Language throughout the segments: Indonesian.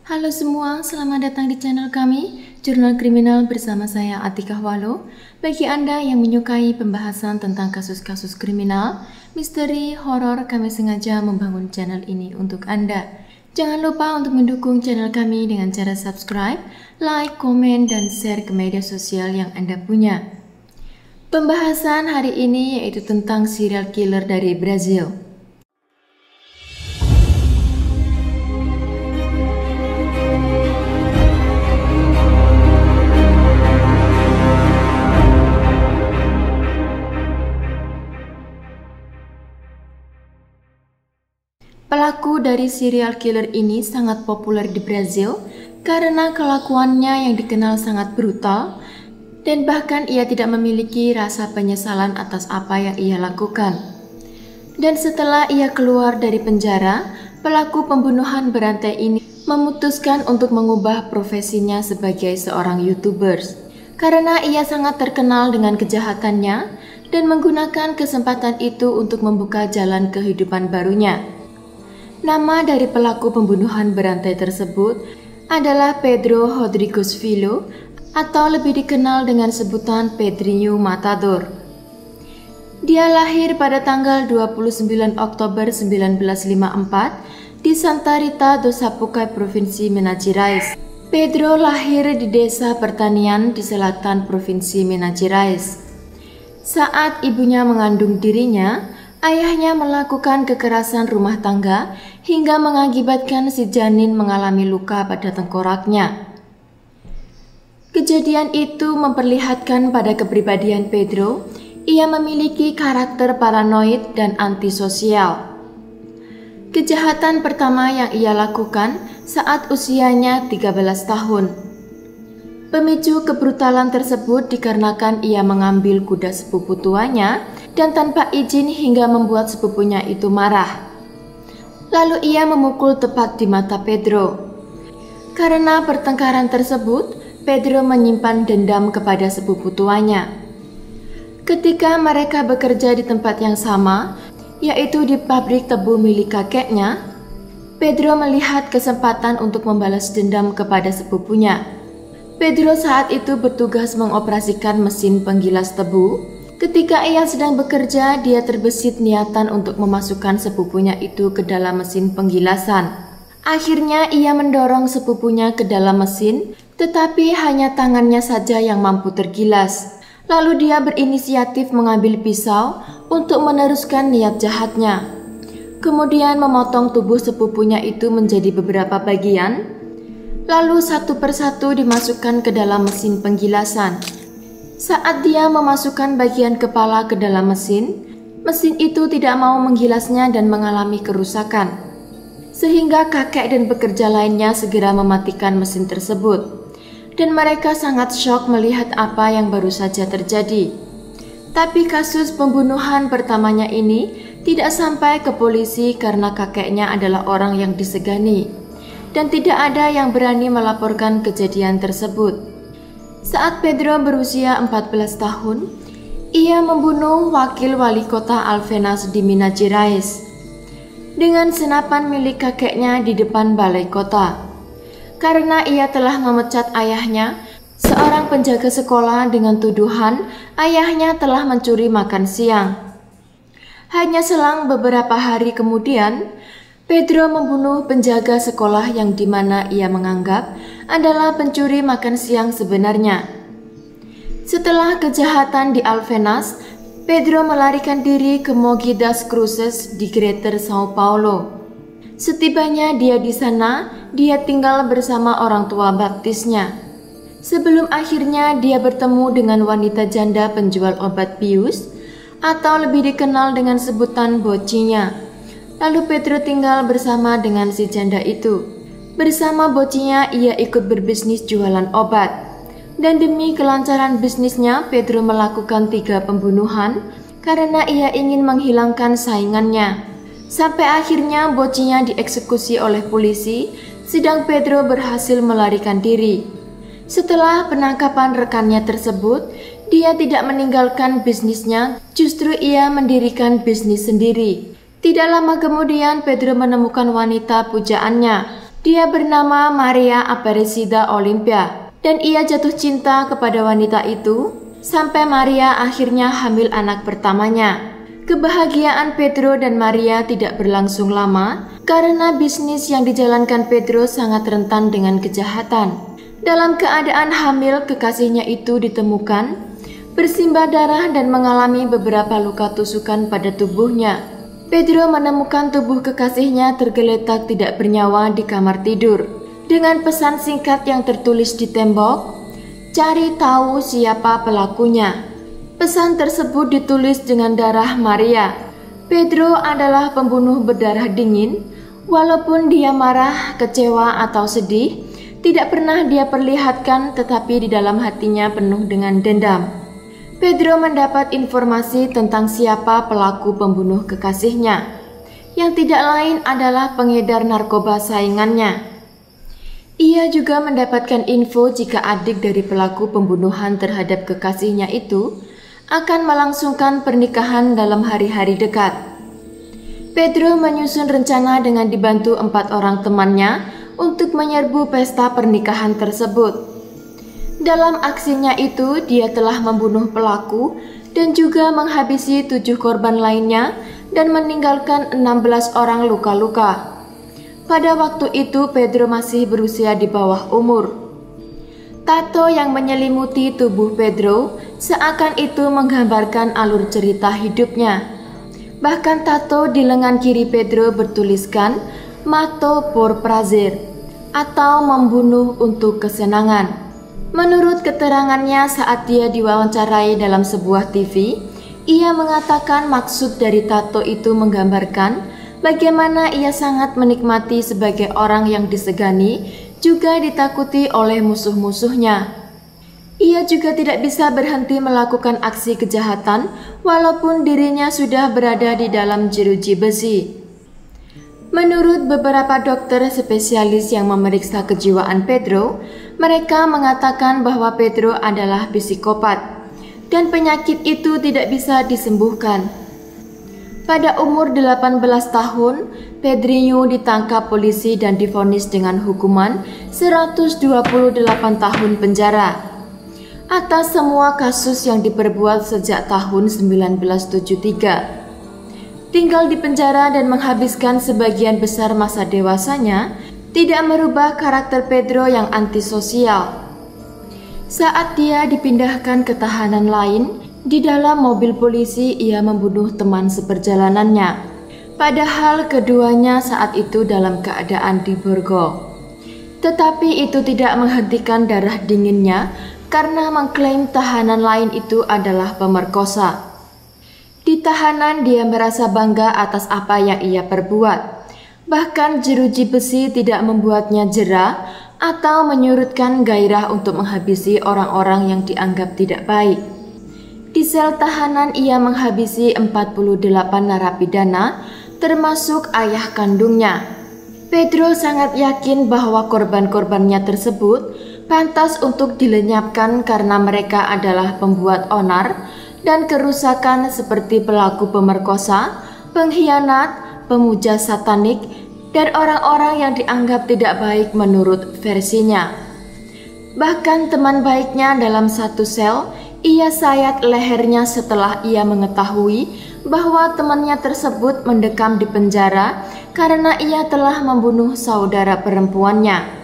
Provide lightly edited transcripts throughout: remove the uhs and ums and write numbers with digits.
Halo semua, selamat datang di channel kami, Jurnal Kriminal bersama saya Atika Walo. Bagi Anda yang menyukai pembahasan tentang kasus-kasus kriminal, misteri, horor, kami sengaja membangun channel ini untuk Anda. Jangan lupa untuk mendukung channel kami dengan cara subscribe, like, komen, dan share ke media sosial yang Anda punya. Pembahasan hari ini yaitu tentang serial killer dari Brazil. Pelaku dari serial killer ini sangat populer di Brazil karena kelakuannya yang dikenal sangat brutal dan bahkan ia tidak memiliki rasa penyesalan atas apa yang ia lakukan. Dan setelah ia keluar dari penjara, pelaku pembunuhan berantai ini memutuskan untuk mengubah profesinya sebagai seorang YouTuber karena ia sangat terkenal dengan kejahatannya dan menggunakan kesempatan itu untuk membuka jalan kehidupan barunya. Nama dari pelaku pembunuhan berantai tersebut adalah Pedro Rodrigues Filho atau lebih dikenal dengan sebutan Pedrinho Matador. Dia lahir pada tanggal 29 Oktober 1954 di Santa Rita do Sapucaí, Provinsi Minas Gerais. Pedro lahir di desa pertanian di selatan Provinsi Minas Gerais. Saat ibunya mengandung dirinya, ayahnya melakukan kekerasan rumah tangga hingga mengakibatkan si janin mengalami luka pada tengkoraknya. Kejadian itu memperlihatkan pada kepribadian Pedro, ia memiliki karakter paranoid dan antisosial. Kejahatan pertama yang ia lakukan saat usianya 13 tahun. Pemicu kebrutalan tersebut dikarenakan ia mengambil kuda sepupu tuanya dan tanpa izin hingga membuat sepupunya itu marah. Lalu ia memukul tepat di mata Pedro. Karena pertengkaran tersebut, Pedro menyimpan dendam kepada sepupu tuanya. Ketika mereka bekerja di tempat yang sama, yaitu di pabrik tebu milik kakeknya, Pedro melihat kesempatan untuk membalas dendam kepada sepupunya. Pedro saat itu bertugas mengoperasikan mesin penggilas tebu. Ketika ia sedang bekerja, dia terbesit niatan untuk memasukkan sepupunya itu ke dalam mesin penggilasan. Akhirnya ia mendorong sepupunya ke dalam mesin, tetapi hanya tangannya saja yang mampu tergilas. Lalu dia berinisiatif mengambil pisau untuk meneruskan niat jahatnya. Kemudian memotong tubuh sepupunya itu menjadi beberapa bagian, lalu satu persatu dimasukkan ke dalam mesin penggilasan. Saat dia memasukkan bagian kepala ke dalam mesin, mesin itu tidak mau menggilasnya dan mengalami kerusakan. Sehingga kakek dan pekerja lainnya segera mematikan mesin tersebut. Dan mereka sangat syok melihat apa yang baru saja terjadi. Tapi kasus pembunuhan pertamanya ini tidak sampai ke polisi karena kakeknya adalah orang yang disegani. Dan tidak ada yang berani melaporkan kejadian tersebut. Saat Pedro berusia 14 tahun, ia membunuh wakil wali kota Alfenas di Minas Gerais dengan senapan milik kakeknya di depan balai kota. Karena ia telah memecat ayahnya, seorang penjaga sekolah, dengan tuduhan ayahnya telah mencuri makan siang. Hanya selang beberapa hari kemudian, Pedro membunuh penjaga sekolah yang dimana ia menganggap adalah pencuri makan siang sebenarnya. Setelah kejahatan di Alfenas, Pedro melarikan diri ke Mogi das Cruzes di Greater São Paulo. Setibanya dia di sana, dia tinggal bersama orang tua baptisnya. Sebelum akhirnya dia bertemu dengan wanita janda penjual obat bius atau lebih dikenal dengan sebutan bocinya. Lalu Pedro tinggal bersama dengan si janda itu. Bersama bocinya ia ikut berbisnis jualan obat. Dan demi kelancaran bisnisnya, Pedro melakukan 3 pembunuhan karena ia ingin menghilangkan saingannya. Sampai akhirnya bocinya dieksekusi oleh polisi, sedang Pedro berhasil melarikan diri. Setelah penangkapan rekannya tersebut, dia tidak meninggalkan bisnisnya, justru ia mendirikan bisnis sendiri. Tidak lama kemudian Pedro menemukan wanita pujaannya. Dia bernama Maria Aparecida Olimpia dan ia jatuh cinta kepada wanita itu sampai Maria akhirnya hamil anak pertamanya. Kebahagiaan Pedro dan Maria tidak berlangsung lama karena bisnis yang dijalankan Pedro sangat rentan dengan kejahatan. Dalam keadaan hamil, kekasihnya itu ditemukan bersimbah darah dan mengalami beberapa luka tusukan pada tubuhnya. Pedro menemukan tubuh kekasihnya tergeletak tidak bernyawa di kamar tidur dengan pesan singkat yang tertulis di tembok, "Cari tahu siapa pelakunya." Pesan tersebut ditulis dengan darah Maria. Pedro adalah pembunuh berdarah dingin. Walaupun dia marah, kecewa, atau sedih, tidak pernah dia perlihatkan, tetapi di dalam hatinya penuh dengan dendam. Pedro mendapat informasi tentang siapa pelaku pembunuh kekasihnya, yang tidak lain adalah pengedar narkoba saingannya. Ia juga mendapatkan info jika adik dari pelaku pembunuhan terhadap kekasihnya itu akan melangsungkan pernikahan dalam hari-hari dekat. Pedro menyusun rencana dengan dibantu 4 orang temannya untuk menyerbu pesta pernikahan tersebut. Dalam aksinya itu, dia telah membunuh pelaku dan juga menghabisi 7 korban lainnya dan meninggalkan 16 orang luka-luka. Pada waktu itu, Pedro masih berusia di bawah umur. Tato yang menyelimuti tubuh Pedro seakan itu menggambarkan alur cerita hidupnya. Bahkan tato di lengan kiri Pedro bertuliskan "Mato por prazer" atau membunuh untuk kesenangan. Menurut keterangannya saat dia diwawancarai dalam sebuah TV, ia mengatakan maksud dari tato itu menggambarkan bagaimana ia sangat menikmati sebagai orang yang disegani juga ditakuti oleh musuh-musuhnya. Ia juga tidak bisa berhenti melakukan aksi kejahatan walaupun dirinya sudah berada di dalam jeruji besi. Menurut beberapa dokter spesialis yang memeriksa kejiwaan Pedro, mereka mengatakan bahwa Pedro adalah psikopat dan penyakit itu tidak bisa disembuhkan. Pada umur 18 tahun, Pedrinho ditangkap polisi dan divonis dengan hukuman 128 tahun penjara atas semua kasus yang diperbuat sejak tahun 1973. Tinggal di penjara dan menghabiskan sebagian besar masa dewasanya tidak merubah karakter Pedro yang antisosial. Saat dia dipindahkan ke tahanan lain, di dalam mobil polisi ia membunuh teman seperjalanannya. Padahal keduanya saat itu dalam keadaan diborgol. Tetapi itu tidak menghentikan darah dinginnya karena mengklaim tahanan lain itu adalah pemerkosa. Di tahanan dia merasa bangga atas apa yang ia perbuat. Bahkan jeruji besi tidak membuatnya jera atau menyurutkan gairah untuk menghabisi orang-orang yang dianggap tidak baik. Di sel tahanan ia menghabisi 48 narapidana, termasuk ayah kandungnya. Pedro sangat yakin bahwa korban-korbannya tersebut pantas untuk dilenyapkan karena mereka adalah pembuat onar dan kerusakan seperti pelaku pemerkosa, pengkhianat, pemuja satanik, dan orang-orang yang dianggap tidak baik menurut versinya. Bahkan teman baiknya dalam satu sel, ia sayat lehernya setelah ia mengetahui bahwa temannya tersebut mendekam di penjara karena ia telah membunuh saudara perempuannya.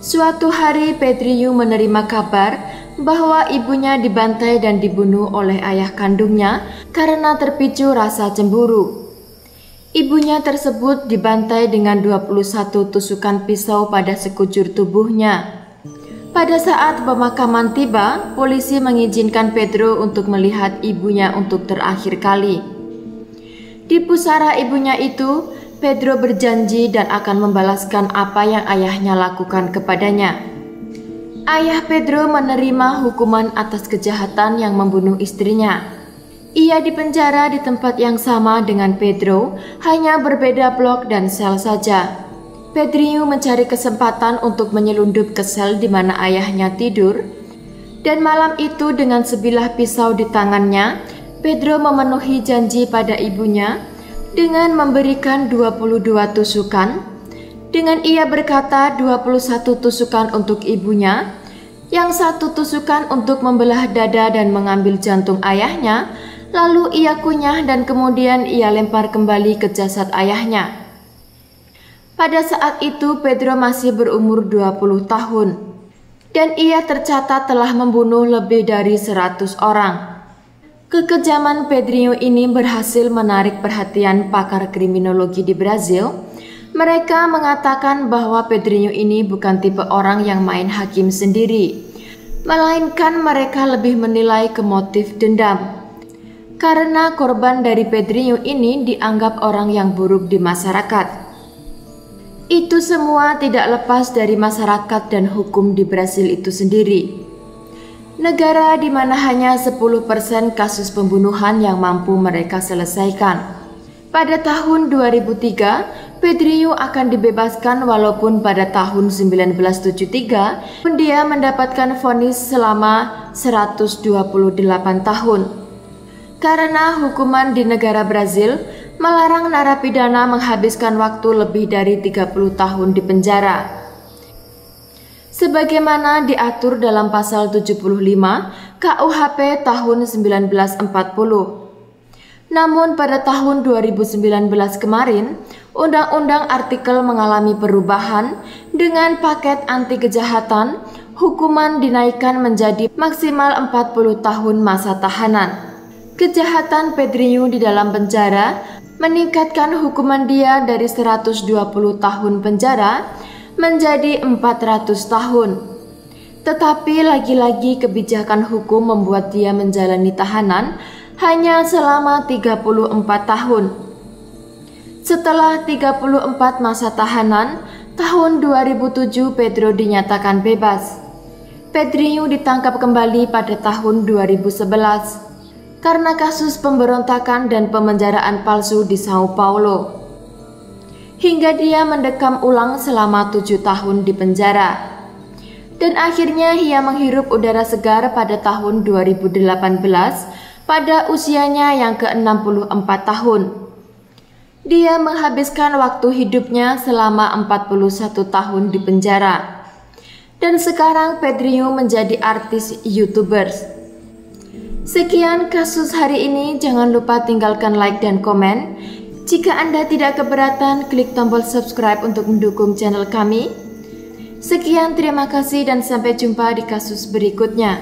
Suatu hari Pedrinho menerima kabar bahwa ibunya dibantai dan dibunuh oleh ayah kandungnya karena terpicu rasa cemburu. Ibunya tersebut dibantai dengan 21 tusukan pisau pada sekujur tubuhnya. Pada saat pemakaman tiba, polisi mengizinkan Pedro untuk melihat ibunya untuk terakhir kali. Di pusara ibunya itu, Pedro berjanji dan akan membalaskan apa yang ayahnya lakukan kepadanya. Ayah Pedro menerima hukuman atas kejahatan yang membunuh istrinya. Ia dipenjara di tempat yang sama dengan Pedro, hanya berbeda blok dan sel saja. Pedrinho mencari kesempatan untuk menyelundup ke sel di mana ayahnya tidur, dan malam itu dengan sebilah pisau di tangannya, Pedro memenuhi janji pada ibunya dengan memberikan 22 tusukan dengan ia berkata 21 tusukan untuk ibunya, yang satu tusukan untuk membelah dada dan mengambil jantung ayahnya, lalu ia kunyah dan kemudian ia lempar kembali ke jasad ayahnya. Pada saat itu Pedro masih berumur 20 tahun dan ia tercatat telah membunuh lebih dari 100 orang. Kekejaman Pedrinho ini berhasil menarik perhatian pakar kriminologi di Brazil. Mereka mengatakan bahwa Pedrinho ini bukan tipe orang yang main hakim sendiri, melainkan mereka lebih menilai ke motif dendam. Karena korban dari Pedrinho ini dianggap orang yang buruk di masyarakat. Itu semua tidak lepas dari masyarakat dan hukum di Brasil itu sendiri. Negara di mana hanya 10% kasus pembunuhan yang mampu mereka selesaikan. Pada tahun 2003, Pedrinho akan dibebaskan walaupun pada tahun 1973 dia mendapatkan vonis selama 128 tahun. Karena hukuman di negara Brazil melarang narapidana menghabiskan waktu lebih dari 30 tahun di penjara. Sebagaimana diatur dalam pasal 75 KUHP tahun 1940. Namun pada tahun 2019 kemarin, undang-undang artikel mengalami perubahan dengan paket anti kejahatan, hukuman dinaikkan menjadi maksimal 40 tahun masa tahanan. Kejahatan Pedrinho di dalam penjara meningkatkan hukuman dia dari 120 tahun penjara menjadi 400 tahun. Tetapi lagi-lagi kebijakan hukum membuat dia menjalani tahanan hanya selama 34 tahun. Setelah 34 masa tahanan, tahun 2007 Pedro dinyatakan bebas. Pedrinho ditangkap kembali pada tahun 2011 karena kasus pemberontakan dan pemenjaraan palsu di Sao Paulo, hingga dia mendekam ulang selama 7 tahun di penjara. Dan akhirnya ia menghirup udara segar pada tahun 2018 pada usianya yang ke-64 tahun. Dia menghabiskan waktu hidupnya selama 41 tahun di penjara. Dan sekarang Pedrinho menjadi artis YouTubers. Sekian kasus hari ini, jangan lupa tinggalkan like dan komen. Jika Anda tidak keberatan, klik tombol subscribe untuk mendukung channel kami. Sekian, terima kasih dan sampai jumpa di kasus berikutnya.